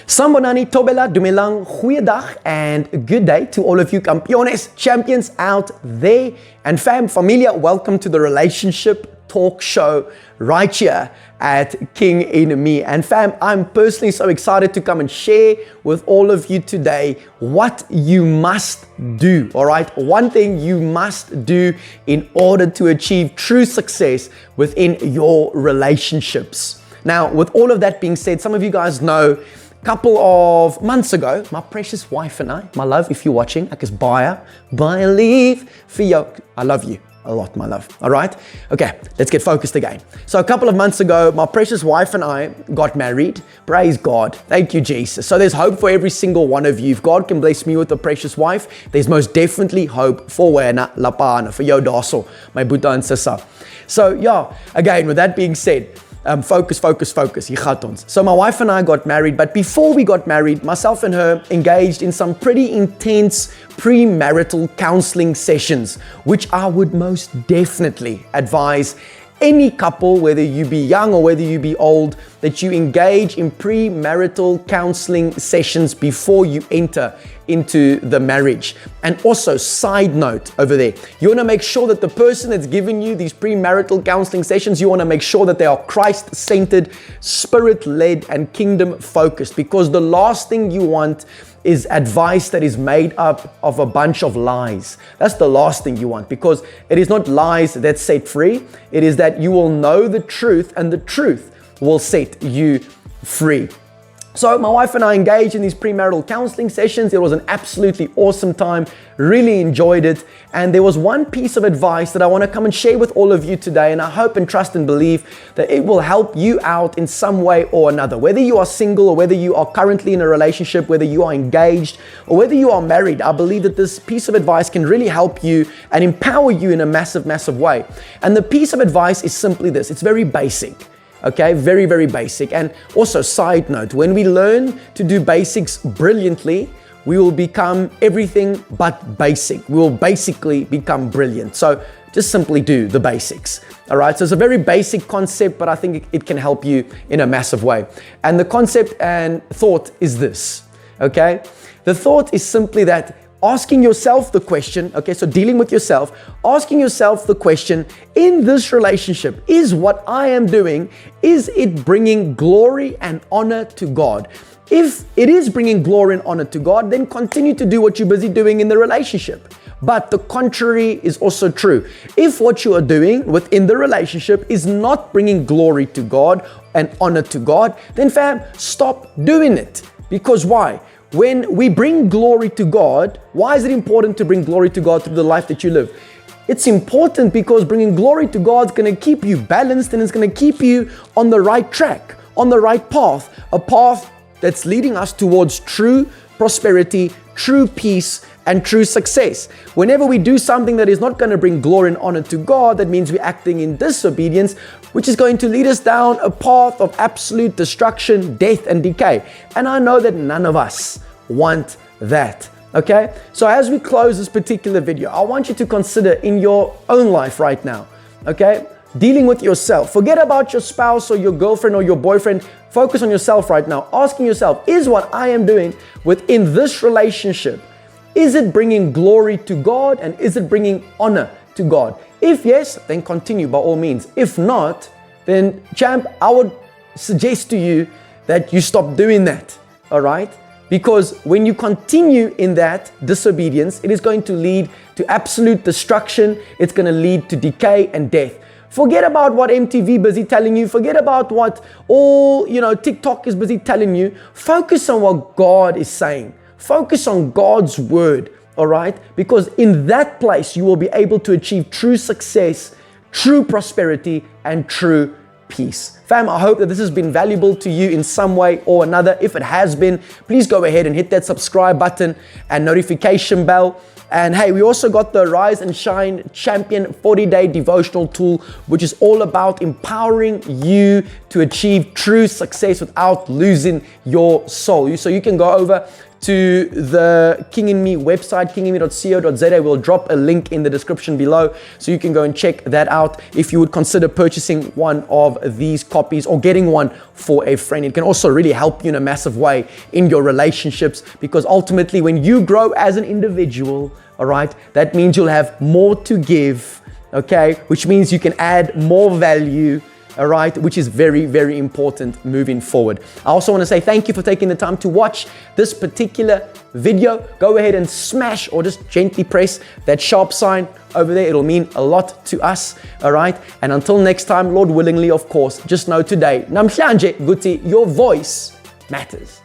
Sambonani, Tobela, Dumelang, goeiedag, and good day to all of you campeones, champions out there. And fam, familia, welcome to the relationship talk show right here at KINGinme. And fam, I'm personally so excited to come and share with all of you today what you must do, all right? One thing you must do in order to achieve true success within your relationships. Now, with all of that being said, some of you guys know couple of months ago, my precious wife and I, my love, if you're watching, ek is baie lief vir jou. I love you a lot, my love. All right? Okay, let's get focused again. So a couple of months ago, my precious wife and I got married. Praise God. Thank you, Jesus. So there's hope for every single one of you. If God can bless me with a precious wife, there's most definitely hope for wena lapana, for jou daarso, my boeta and sissa. So yeah, again, with that being said, focus. Hier gaat ons. So my wife and I got married, but before we got married, myself and her engaged in some pretty intense premarital counseling sessions, which I would most definitely advise any couple, whether you be young or whether you be old, that you engage in premarital counseling sessions before you enter into the marriage. And also, side note over there, you want to make sure that the person that's giving you these premarital counseling sessions, you want to make sure that they are Christ-centered, spirit-led, and kingdom-focused, because the last thing you want is advice that is made up of a bunch of lies. That's the last thing you want, because it is not lies that set free. It is that you will know the truth, and the truth will set you free. So my wife and I engaged in these premarital counseling sessions. It was an absolutely awesome time, really enjoyed it. And there was one piece of advice that I want to come and share with all of you today. And I hope and trust and believe that it will help you out in some way or another. Whether you are single or whether you are currently in a relationship, whether you are engaged or whether you are married, I believe that this piece of advice can really help you and empower you in a massive way. And the piece of advice is simply this. It's very basic. Okay, very basic. And also, side note, when we learn to do basics brilliantly, we will become everything but basic. We will basically become brilliant. So just simply do the basics. All right, so it's a very basic concept, but I think it can help you in a massive way. And the concept and thought is this, okay? The thought is simply that asking yourself the question, okay, so dealing with yourself, asking yourself the question, in this relationship, is what I am doing, is it bringing glory and honor to God? If it is bringing glory and honor to God, then continue to do what you're busy doing in the relationship. But the contrary is also true. If what you are doing within the relationship is not bringing glory to God and honor to God, then fam, stop doing it. Because why? When we bring glory to God, why is it important to bring glory to God through the life that you live? It's important because bringing glory to God is going to keep you balanced, and it's going to keep you on the right track, on the right path, a path that's leading us towards true prosperity, true peace, and true success. Whenever we do something that is not going to bring glory and honor to God, that means we're acting in disobedience, which is going to lead us down a path of absolute destruction, death, and decay. And I know that none of us want that. Okay? So as we close this particular video, I want you to consider in your own life right now, okay? Dealing with yourself. Forget about your spouse or your girlfriend or your boyfriend. Focus on yourself right now. Asking yourself, is what I am doing within this relationship, is it bringing glory to God, and is it bringing honor to God? If yes, then continue by all means. If not, then champ, I would suggest to you that you stop doing that, all right? Because when you continue in that disobedience, it is going to lead to absolute destruction. It's going to lead to decay and death. Forget about what MTV busy telling you. Forget about what all, TikTok is busy telling you. Focus on what God is saying. Focus on God's word, all right? Because in that place, you will be able to achieve true success, true prosperity, and true peace. Fam, I hope that this has been valuable to you in some way or another. If it has been, please go ahead and hit that subscribe button and notification bell. And hey, we also got the Rise and Shine Champion 40-day devotional tool, which is all about empowering you to achieve true success without losing your soul. So you can go over to the KINGinme website, kinginme.co.za. We'll drop a link in the description below so you can go and check that out if you would consider purchasing one of these copies or getting one for a friend. It can also really help you in a massive way in your relationships, because ultimately when you grow as an individual, all right, that means you'll have more to give, okay, which means you can add more value, all right, which is very, very important moving forward. I also want to say thank you for taking the time to watch this particular video. Go ahead and smash or just gently press that sharp sign over there. It'll mean a lot to us, all right? And until next time, Lord willingly, of course, just know today, namhlanje guti, your voice matters.